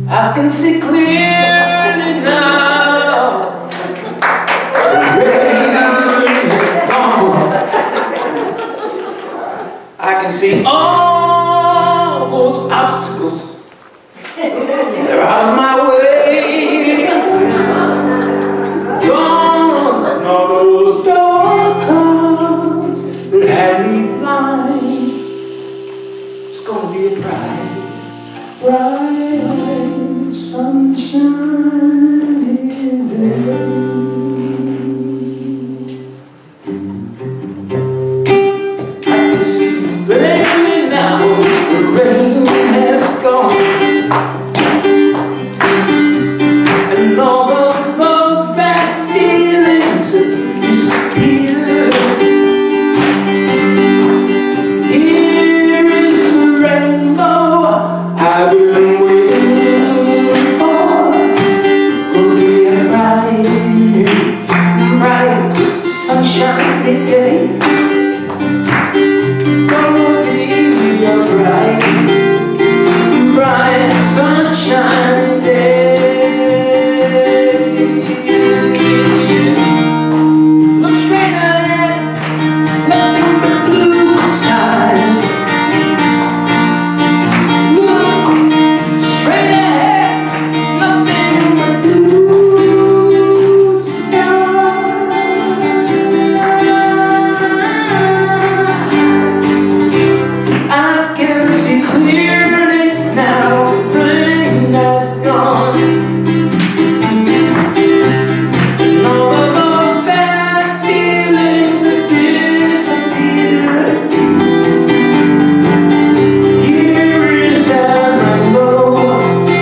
I can see clearly now. The rain is gone. I can see all those obstacles. They're out of my way. Gone, and all those dark clouds that had me blind. It's gonna be a bright sunshiny day. I can see clearly now. The rain has gone. And all of those bad feelings disappeared. Here is the rainbow I've been waiting for. Gonna be a bright, sunshiny day. Gonna be a bright, sunshiny day. Look straight ahead, nothing but blue skies. Look straight ahead, nothing but blue skies. I can see clearly now. The rain has gone. And all of those bad feelings have disappeared. Here is that rainbow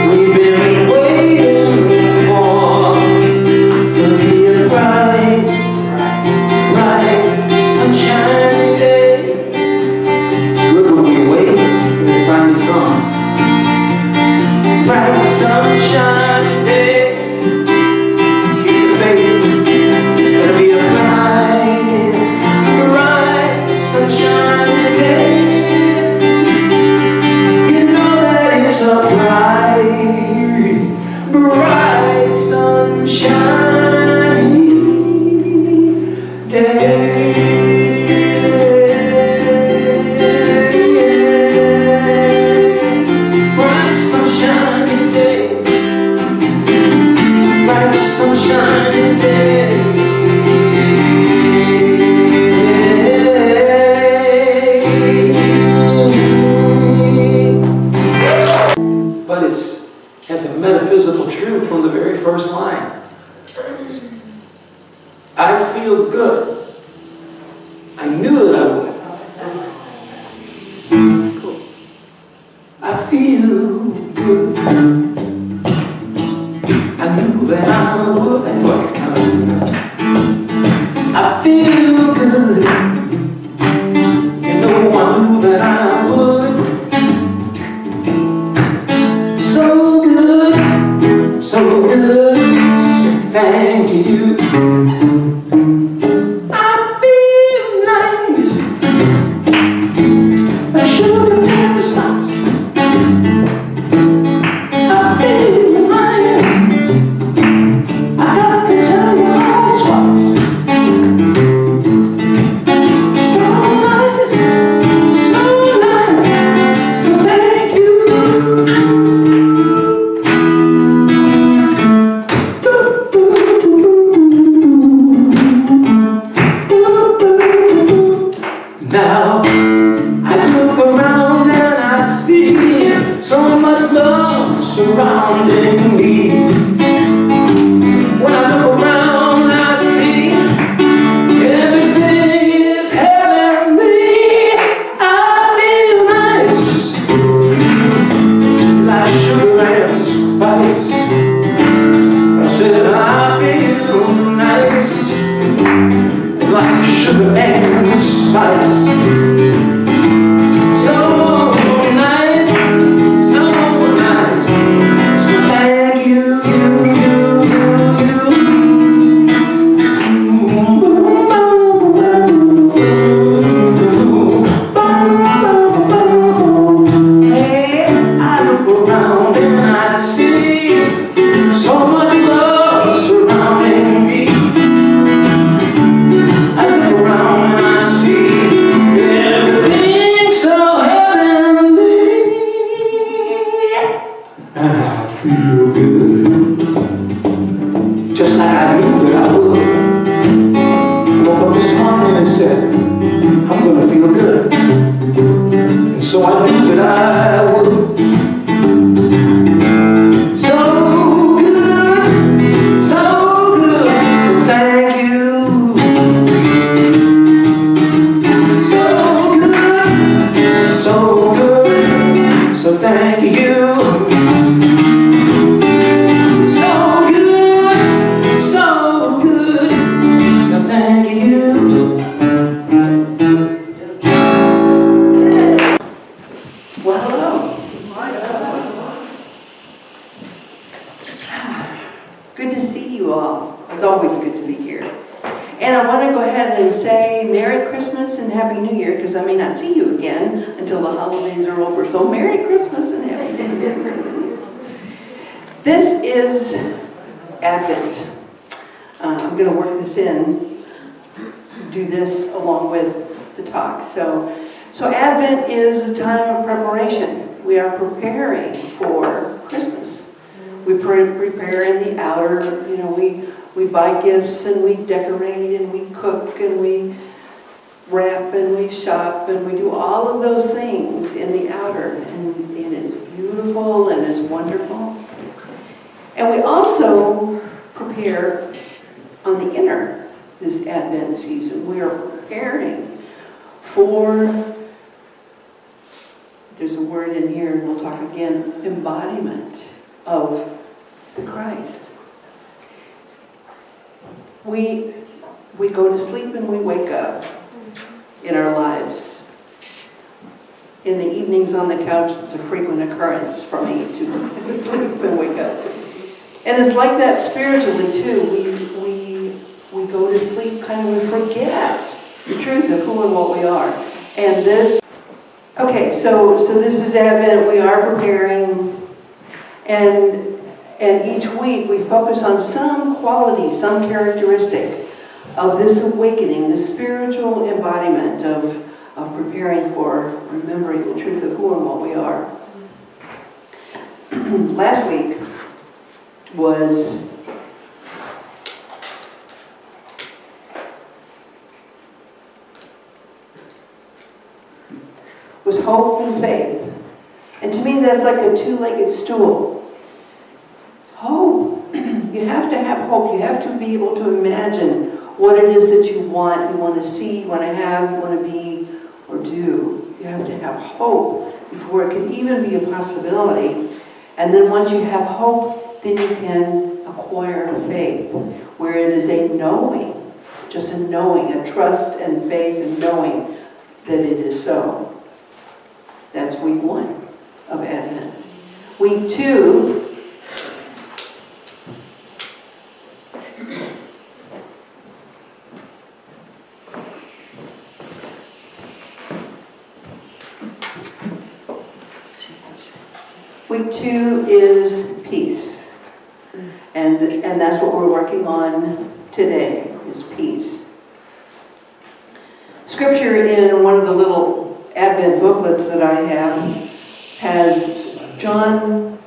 we've been waiting for. It'll be a bright, sunshiny day. It's good when we wait and it finally comes. Bright, sunshiny day. Keep the faith. It's gonna be a bright, sunshiny day. You know that it's a bright, sunshiny day. Bright, sunshiny day. Bright, sunshiny day. But it has a metaphysical truth from the very first line. I feel good. I knew that I would. I feel good. I knew that I would. I feel good. You know, I knew that I would. So good, so good. So thank you. I feel nice. I should have never stopped. I feel nice. I got to tell you all twice. So nice, so nice. So thank you. Now I look around and I see so much love surrounding me. When I look around I see everything is heavenly. I feel nice, like sugar and spice. I said I feel nice, like sugar and spice. So nice, so nice. So thank you, you. and I feel good. Just like I knew that I would. I woke up this morning and said, I'm going to feel good. And so I knew that I would. So good, so good, so thank you. So good, so good, so thank you. So good, so good, so thank you. Well, hello. Good to see you all. It's always good to be here. And I want to go ahead and say Merry Christmas and Happy New Year, because I may not see you again until the holidays are over. So Merry Christmas and Happy New Year. This is Advent. I'm going to work this in, do this along with the talk. So Advent is a time of preparation. We are preparing for Christmas. We prepare in the outer, we buy gifts and we decorate and we cook and we wrap and we shop and we do all of those things in the outer. And it's beautiful and it's wonderful. And we also prepare on the inner this Advent season. We are preparing for, there's a word in here, and we'll talk again, embodiment of the Christ. We go to sleep and we wake up in our lives. In the evenings on the couch, it's a frequent occurrence for me to sleep and wake up. And it's like that spiritually too. We go to sleep, kind of we forget the truth of who and what we are. And this, okay, so this is Advent. We are preparing, and each week we focus on some quality, some characteristic of this awakening, the spiritual embodiment of preparing for remembering the truth of who and what we are. Last week was hope and faith. And to me that's like a two-legged stool. Hope. You have to have hope. You have to be able to imagine what it is that you want to see, you want to have, you want to be or do. You have to have hope before it can even be a possibility. And then once you have hope, then you can acquire faith, where it is a knowing, just a knowing, a trust and faith and knowing that it is so. That's week 1 of Advent. Week 2, is peace. And that's what we're working on today, is peace. Scripture in one of the little Advent booklets that I have has John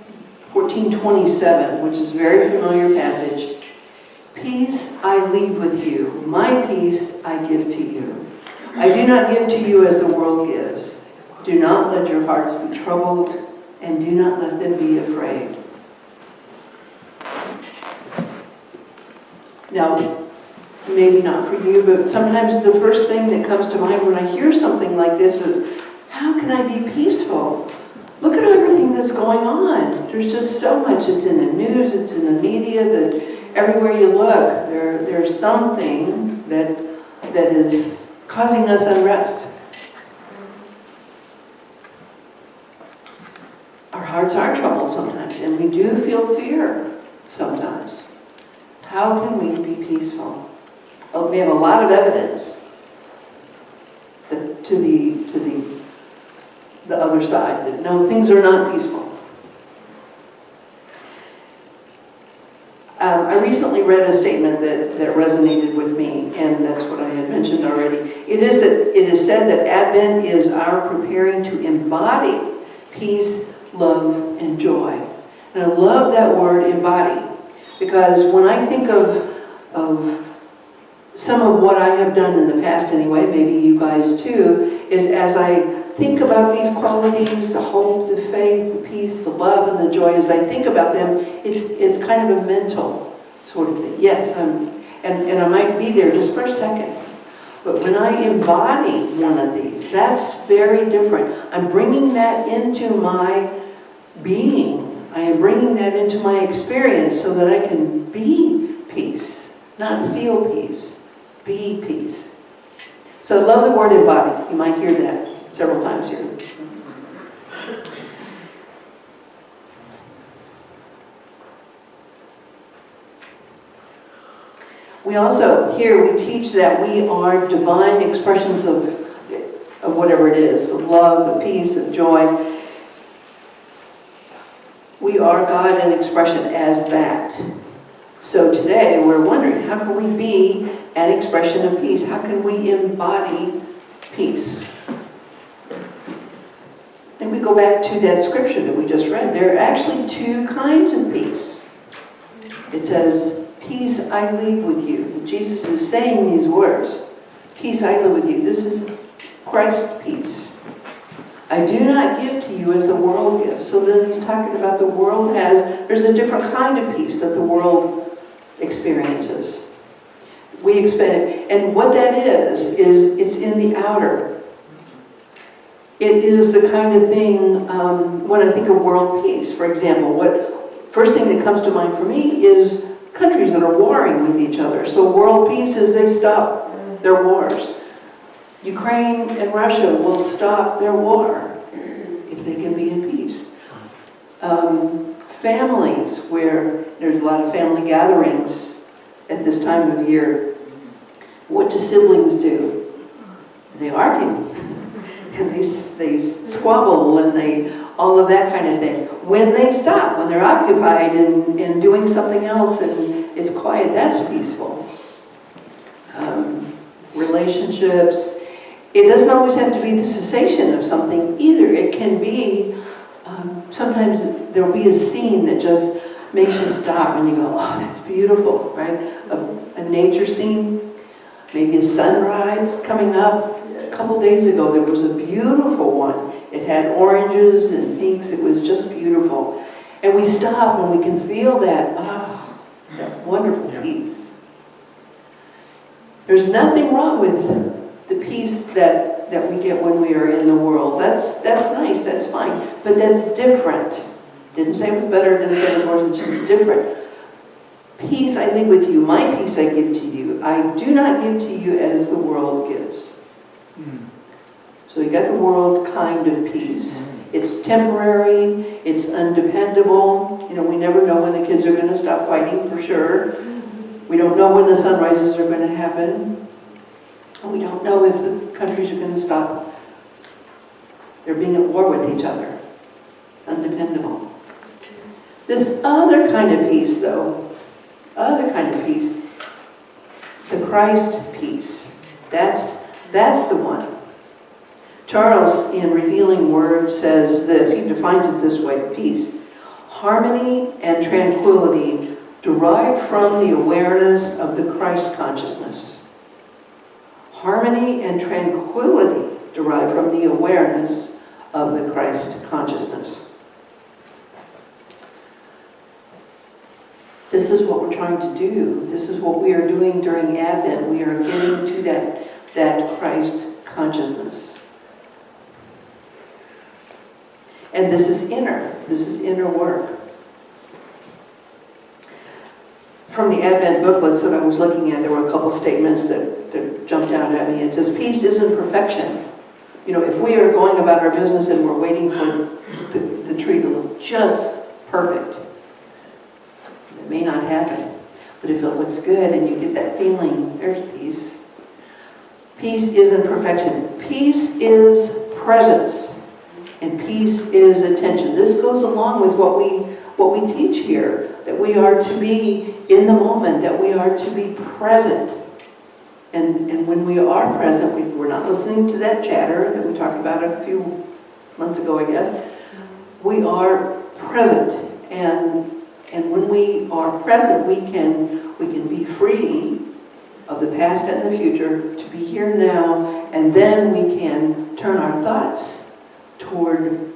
14:27, which is a very familiar passage. Peace I leave with you, my peace I give to you. I do not give to you as the world gives. Do not let your hearts be troubled, and do not let them be afraid. Now, maybe not for you, but sometimes the first thing that comes to mind when I hear something like this is, how can I be peaceful? Look at everything that's going on. There's just so much. It's in the news, it's in the media, that everywhere you look, there's something that is causing us unrest. Our hearts are troubled sometimes, and we do feel fear sometimes. How can we be peaceful? Well, we have a lot of evidence that to the other side, that no, things are not peaceful. I recently read a statement that resonated with me, and that's what I had mentioned already. It is said that Advent is our preparing to embody peace, love, and joy. And I love that word, embody, because when I think of some of what I have done in the past anyway, maybe you guys too, is as I think about these qualities, the hope, the faith, the peace, the love, and the joy, as I think about them, it's kind of a mental sort of thing. Yes, and I might be there just for a second. But when I embody one of these, that's very different. I'm bringing that into my being. I am bringing that into my experience so that I can be peace, not feel peace, be peace. So I love the word embody. You might hear that several times here. We also, here we teach that we are divine expressions of whatever it is, of love, of peace, of joy. We are God in expression as that. So today we're wondering, how can we be an expression of peace? How can we embody peace? And we go back to that scripture that we just read. There are actually two kinds of peace. It says, peace I leave with you. Jesus is saying these words. Peace I leave with you. This is Christ's peace. I do not give to you as the world gives. So then he's talking about the world there's a different kind of peace that the world experiences. We expect, and what that is it's in the outer. It is the kind of thing, when I think of world peace, for example, first thing that comes to mind for me is countries that are warring with each other. So world peace is they stop their wars. Ukraine and Russia will stop their war if they can be in peace. Families where there's a lot of family gatherings at this time of year. What do siblings do? They argue. And they squabble and all of that kind of thing. When they stop, when they're occupied in doing something else and it's quiet, that's peaceful. Relationships. It doesn't always have to be the cessation of something either. It can be, sometimes there'll be a scene that just makes you stop and you go, oh, that's beautiful, right? A nature scene, maybe a sunrise coming up. A couple days ago, there was a beautiful one. It had oranges and pinks. It was just beautiful. And we stop and we can feel that wonderful peace. There's nothing wrong with the peace that we get when we are in the world. That's nice, that's fine. But that's different. Didn't say it was better, didn't say it was worse, it's just different. Peace I leave with you, my peace I give to you. I do not give to you as the world gives. So you got the world kind of peace. It's temporary, it's undependable. We never know when the kids are going to stop fighting for sure. We don't know when the sunrises are going to happen. And we don't know if the countries are going to stop. They're being at war with each other. Undependable. This other kind of peace, though, the Christ peace, that's the one. Charles, in Revealing Word, says this. He defines it this way: peace, harmony and tranquility derived from the awareness of the Christ consciousness. Harmony and tranquility derived from the awareness of the Christ consciousness. This is what we're trying to do. This is what we are doing during Advent. We are getting to that Christ consciousness. And this is inner work. From the Advent booklets that I was looking at, there were a couple statements that jumped out at me. It says, peace isn't perfection. If we are going about our business and we're waiting for the tree to look just perfect, it may not happen. But if it looks good and you get that feeling, there's peace. Peace isn't perfection. Peace is presence. And peace is attention. This goes along with what we teach here, that we are to be in the moment, that we are to be present. And when we are present, we're not listening to that chatter that we talked about a few months ago, I guess. We are present. And when we are present, we can be free of the past and the future, to be here now, and then we can turn our thoughts toward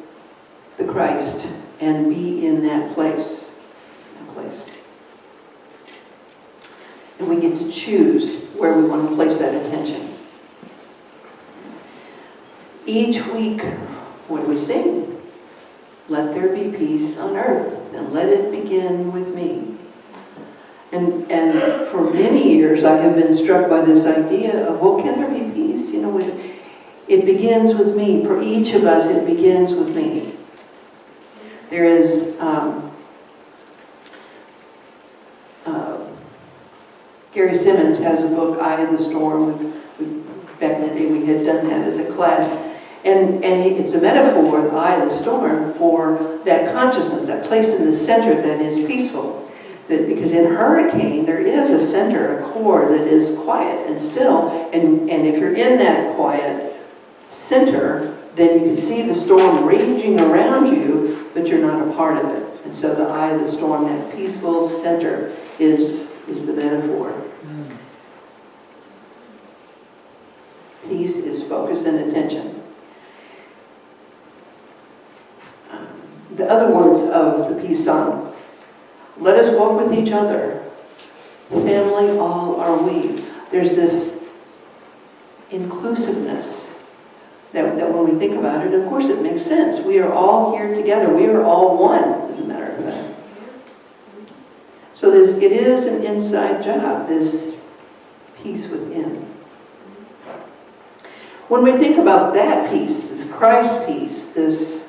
the Christ and be in that place. And we get to choose where we want to place that attention. Each week, what do we sing? Let there be peace on earth, and let it begin with me. And for many years, I have been struck by this idea of, well, can there be peace? You know, it begins with me. For each of us, it begins with me. There is Gary Simmons has a book, Eye of the Storm. Back in the day, we had done that as a class. And it's a metaphor, the eye of the storm, for that consciousness, that place in the center that is peaceful. That because in a hurricane, there is a center, a core that is quiet and still. And if you're in that quiet center, then you can see the storm raging around you, but you're not a part of it. And so the eye of the storm, that peaceful center, is the metaphor. Peace is focus and attention. The other words of the peace song: let us walk with each other, family all are we. There's this inclusiveness that when we think about it, of course it makes sense. We are all here together. We are all one, as a matter of fact. So it is an inside job, this peace within. When we think about that peace, this Christ peace, this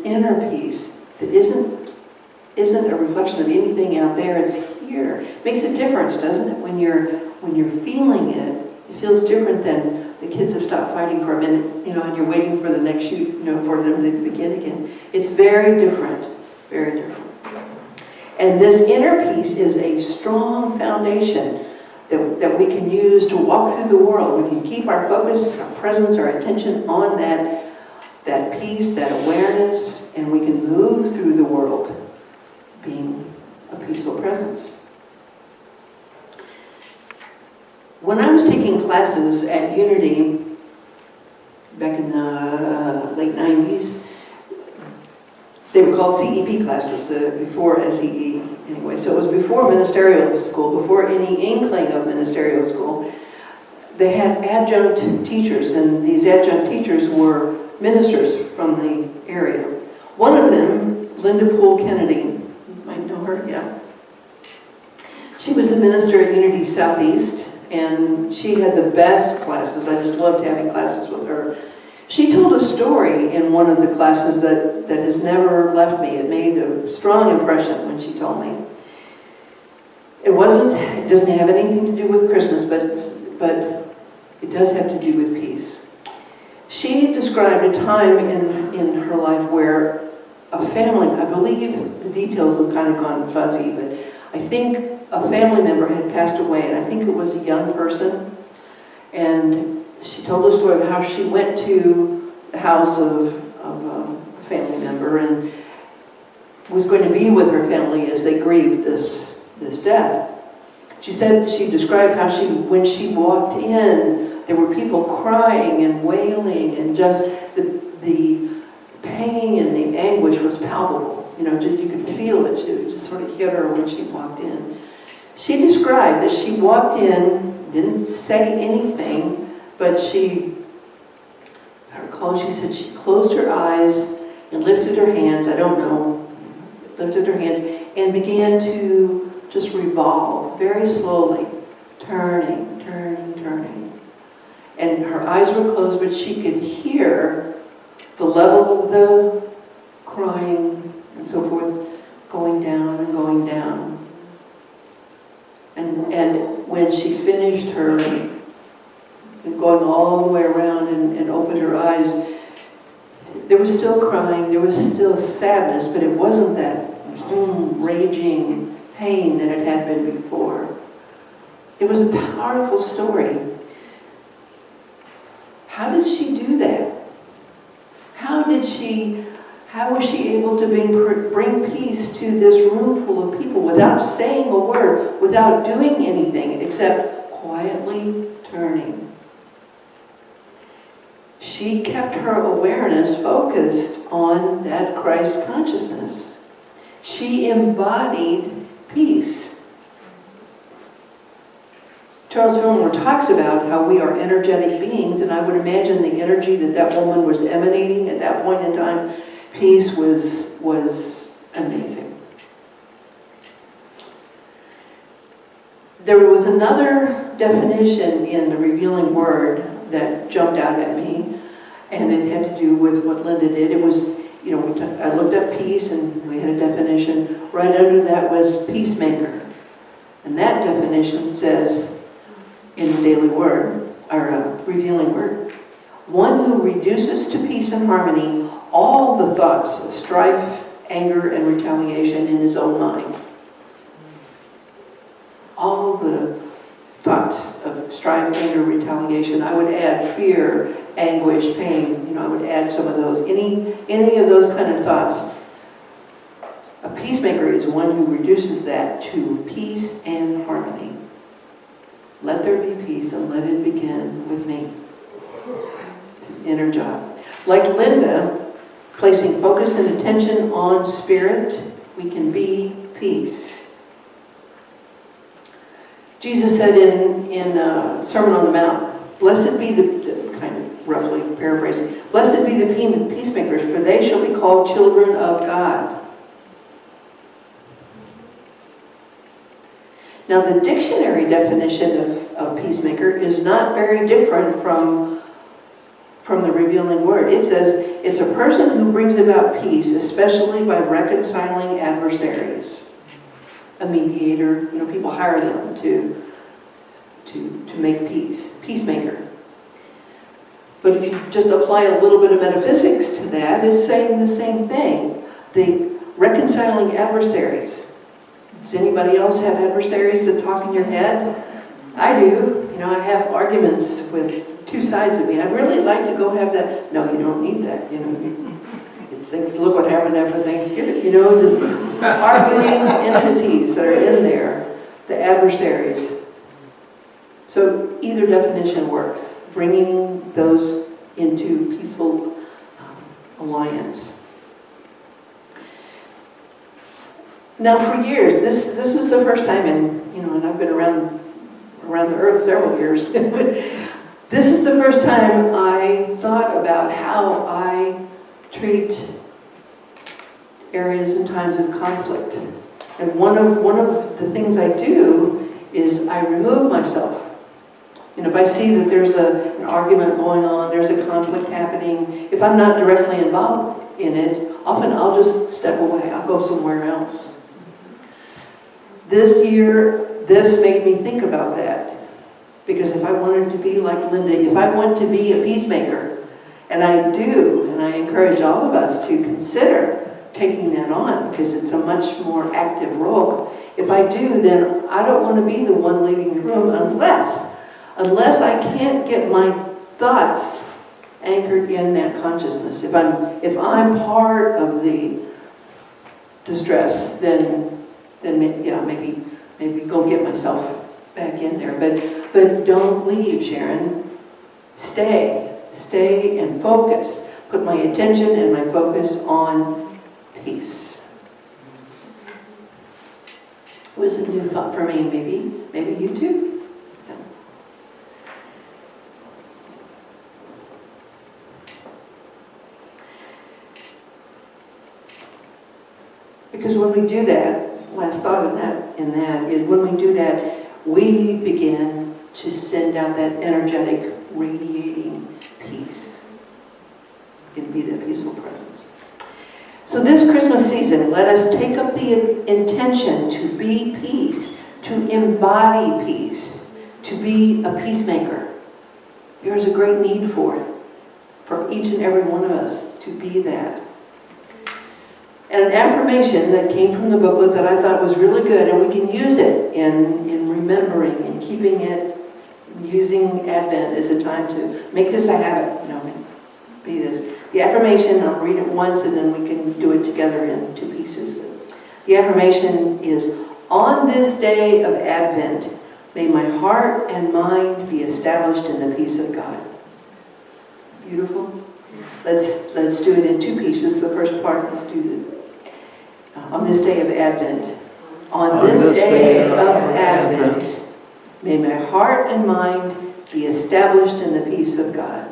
inner peace that isn't a reflection of anything out there, it's here. It makes a difference, doesn't it? When you're feeling it, it feels different than the kids have stopped fighting for a minute, and you're waiting for the next shoot, for them to begin again. It's very different, very different. And this inner peace is a strong foundation that we can use to walk through the world. We can keep our focus, our presence, our attention on that peace, that awareness, and we can move through the world being a peaceful presence. When I was taking classes at Unity back in the late 90s, they were called CEP classes, before SEE anyway. So it was before ministerial school, before any inkling of ministerial school. They had adjunct teachers, and these adjunct teachers were ministers from the area. One of them, Linda Poole Kennedy, you might know her, yeah. She was the minister at Unity Southeast, and she had the best classes. I just loved having classes with her. She told a story in one of the classes that has never left me. It made a strong impression when she told me. It doesn't have anything to do with Christmas, but it does have to do with peace. She described a time in her life where a family, I believe the details have kind of gone fuzzy, but I think a family member had passed away, and I think it was a young person. And she told the story of how she went to the house of a family member and was going to be with her family as they grieved this death. She described how when she walked in, there were people crying and wailing, and just the pain and the anguish was palpable. You could feel it. It just sort of hit her when she walked in. She described that she walked in, didn't say anything, but as I recall, she said she closed her eyes and lifted her hands, lifted her hands and began to just revolve very slowly, turning. And her eyes were closed, but she could hear the level of the crying and so forth going down and going down. And when she finished her going all the way around and opened her eyes, there was still crying, there was still sadness, but it wasn't that raging pain that it had been before. It was a powerful story. How did she do that? How How was she able to bring peace to this room full of people without saying a word, without doing anything except quietly turning? She kept her awareness focused on that Christ consciousness. She embodied peace. Charles Fillmore talks about how we are energetic beings, and I would imagine the energy that that woman was emanating at that point in time, peace was amazing. There was another definition in the Revealing Word that jumped out at me, and it had to do with what Linda did. It was, I looked up peace, and we had a definition. Right under that was peacemaker. And that definition says, in the Daily Word, or Revealing Word, one who reduces to peace and harmony all the thoughts of strife, anger, and retaliation in his own mind. All the thoughts of strife, anger, retaliation. I would add fear, anguish, pain. I would add some of those. Any of those kind of thoughts. A peacemaker is one who reduces that to peace and harmony. Let there be peace and let it begin with me. It's an inner job. Like Linda, placing focus and attention on spirit, we can be peace. Jesus said in Sermon on the Mount, blessed be the, kind of roughly paraphrasing, blessed be the peacemakers, for they shall be called children of God. Now, the dictionary definition of peacemaker is not very different from the Revealing Word. It says, it's a person who brings about peace, especially by reconciling adversaries. A mediator, people hire them to make peace. Peacemaker. But if you just apply a little bit of metaphysics to that, it's saying the same thing. The reconciling adversaries. Does anybody else have adversaries that talk in your head? I do. I have arguments with two sides of me. I'd really like to go have that. No, you don't need that. It's things. Look what happened after Thanksgiving. Just arguing entities that are in there, the adversaries. So either definition works. Bringing those into peaceful alliance. Now, for years, this is the first time and I've been around the earth several years. This is the first time I thought about how I treat areas and times of conflict. And one of the things I do is I remove myself. If I see that there's an argument going on, there's a conflict happening, if I'm not directly involved in it, often I'll just step away. I'll go somewhere else. This year, this made me think about that. Because if I wanted to be like Linda, if I want to be a peacemaker, and I do, and I encourage all of us to consider taking that on, because it's a much more active role. If I do, then I don't want to be the one leaving the room unless I can't get my thoughts anchored in that consciousness. If I'm part of the distress, then maybe go get myself back in there. But don't leave, Sharon. Stay and focus. Put my attention and my focus on peace. It was a new thought for me. Maybe you too. Yeah. Because when we do that, last thought in that is when we do that, we begin to send out that energetic, radiating peace. It can be that peaceful presence. So this Christmas season, let us take up the intention to be peace, to embody peace, to be a peacemaker. There is a great need for it, for each and every one of us to be that. And an affirmation that came from the booklet that I thought was really good, and we can use it in remembering and keeping it, using Advent as a time to make this a habit, be this. The affirmation, I'll read it once and then we can do it together in two pieces. The affirmation is, on this day of Advent, may my heart and mind be established in the peace of God. Beautiful? Let's do it in two pieces. The first part, let's do it. On this day of Advent. On this day of Advent, may my heart and mind be established in the peace of God.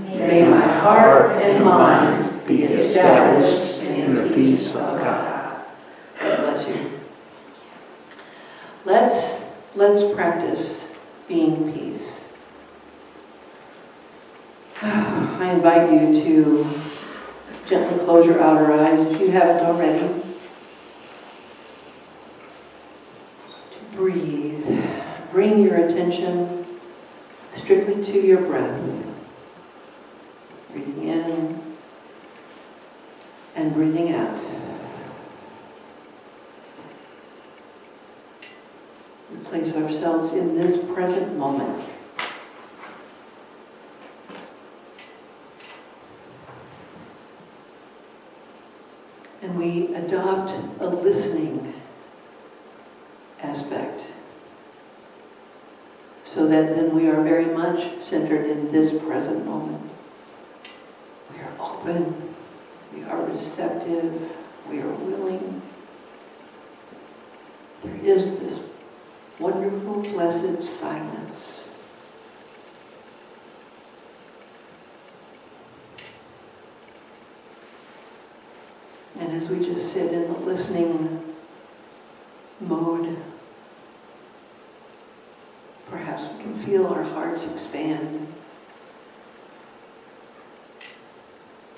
May my heart and mind be established in the peace of God. God bless you. Let's practice being peace. I invite you to gently close your outer eyes if you haven't already. To breathe. Bring your attention strictly to your breath. Breathing in and breathing out. We place ourselves in this present moment. And we adopt a listening aspect so that then we are very much centered in this present moment. We are open, we are receptive, we are willing. There is this wonderful, blessed silence. And as we just sit in the listening mode, perhaps we can feel our hearts expand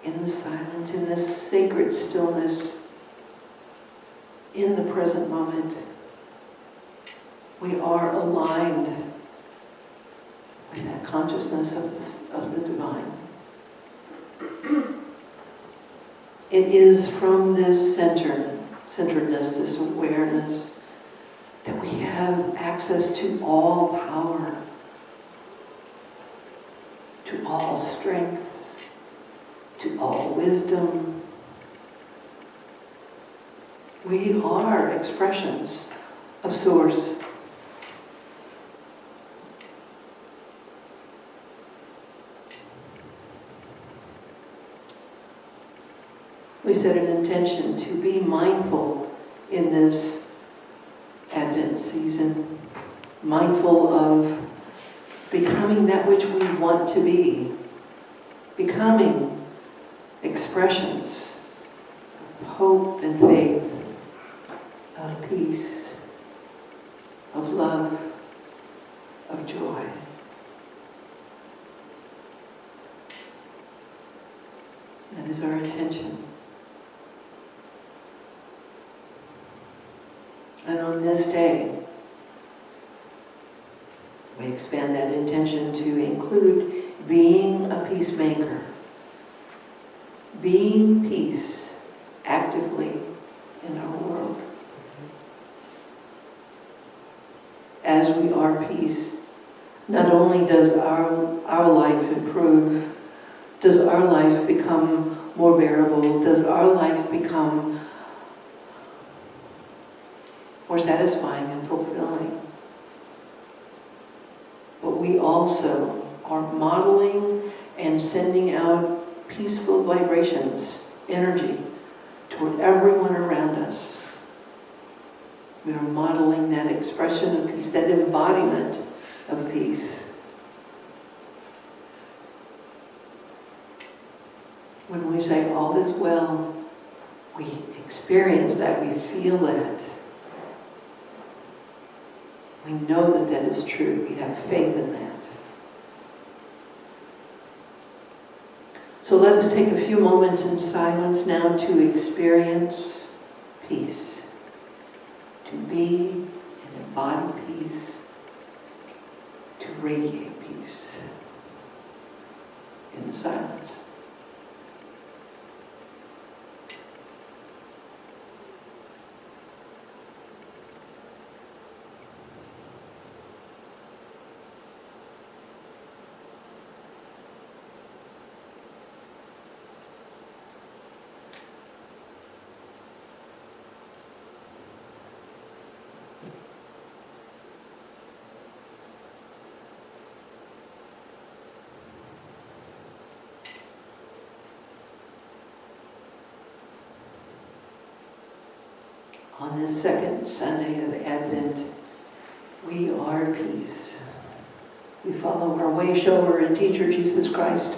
in the silence, in this sacred stillness, in the present moment. We are aligned with that consciousness of the divine. It is from this centeredness, this awareness, that we have access to all power, to all strength, to all wisdom. We are expressions of Source. We set an intention to be mindful in this Advent season, mindful of becoming that which we want to be, becoming expressions of hope and faith, of peace, of love, of joy. That is our intention. And on this day, we expand that intention to include being a peacemaker, being peace actively in our world. As we are peace, not only does our life improve, does our life become more bearable, does our life become more satisfying and fulfilling, but we also are modeling and sending out peaceful vibrations, energy, toward everyone around us. We are modeling that expression of peace, that embodiment of peace. When we say all is well, we experience that, we feel that. We know that that is true. We have faith in that. So let us take a few moments in silence now to experience peace, to be and embody peace, to radiate peace in the silence. On this second Sunday of Advent, we are peace. We follow our way shower and teacher, Jesus Christ,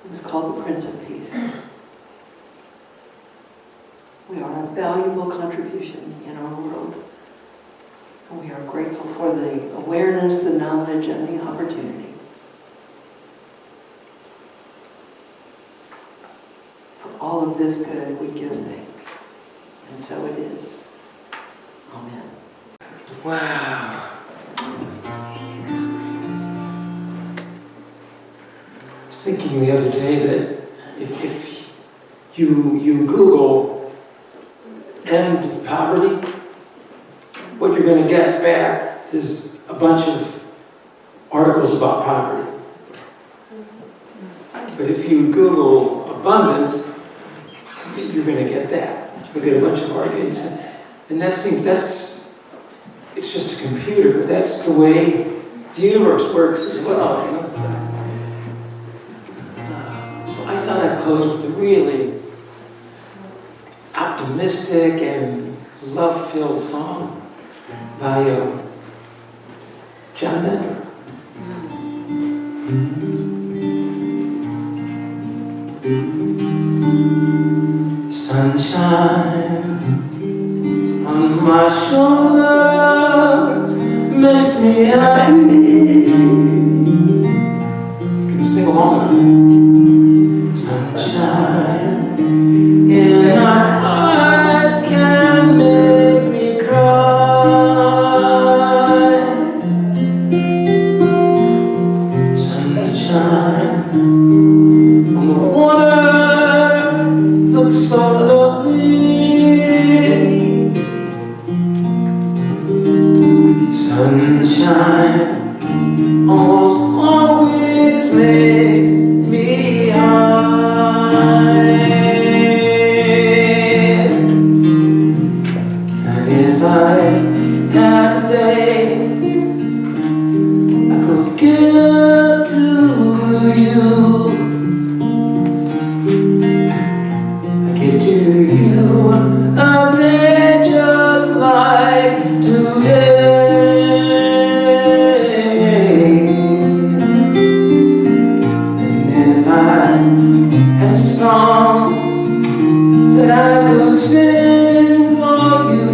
who is called the Prince of Peace. We are a valuable contribution in our world. And we are grateful for the awareness, the knowledge, and the opportunity. For all of this good, we give thanks. And so it is. Amen. Wow. I was thinking the other day that if you Google end poverty, what you're going to get back is a bunch of articles about poverty. But if you Google abundance, you're going to get that. You'll get a bunch of arguments. And it's just a computer, but that's the way the universe works as well. You know? So I thought I'd close with a really optimistic and love-filled song by John Denver. Sunshine on my shoulders makes me happy. Can you sing along with me? Sunshine in our eyes can make me cry. Sunshine on the water looks so lovely. Sunshine almost always makes me high. And if I had a day I could give to you, I give to you a day just like today. And a song that I could sing for you,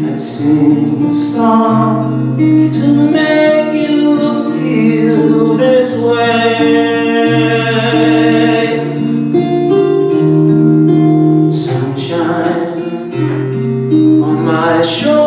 I'd sing a song to make you feel this way. Sunshine on my shoulders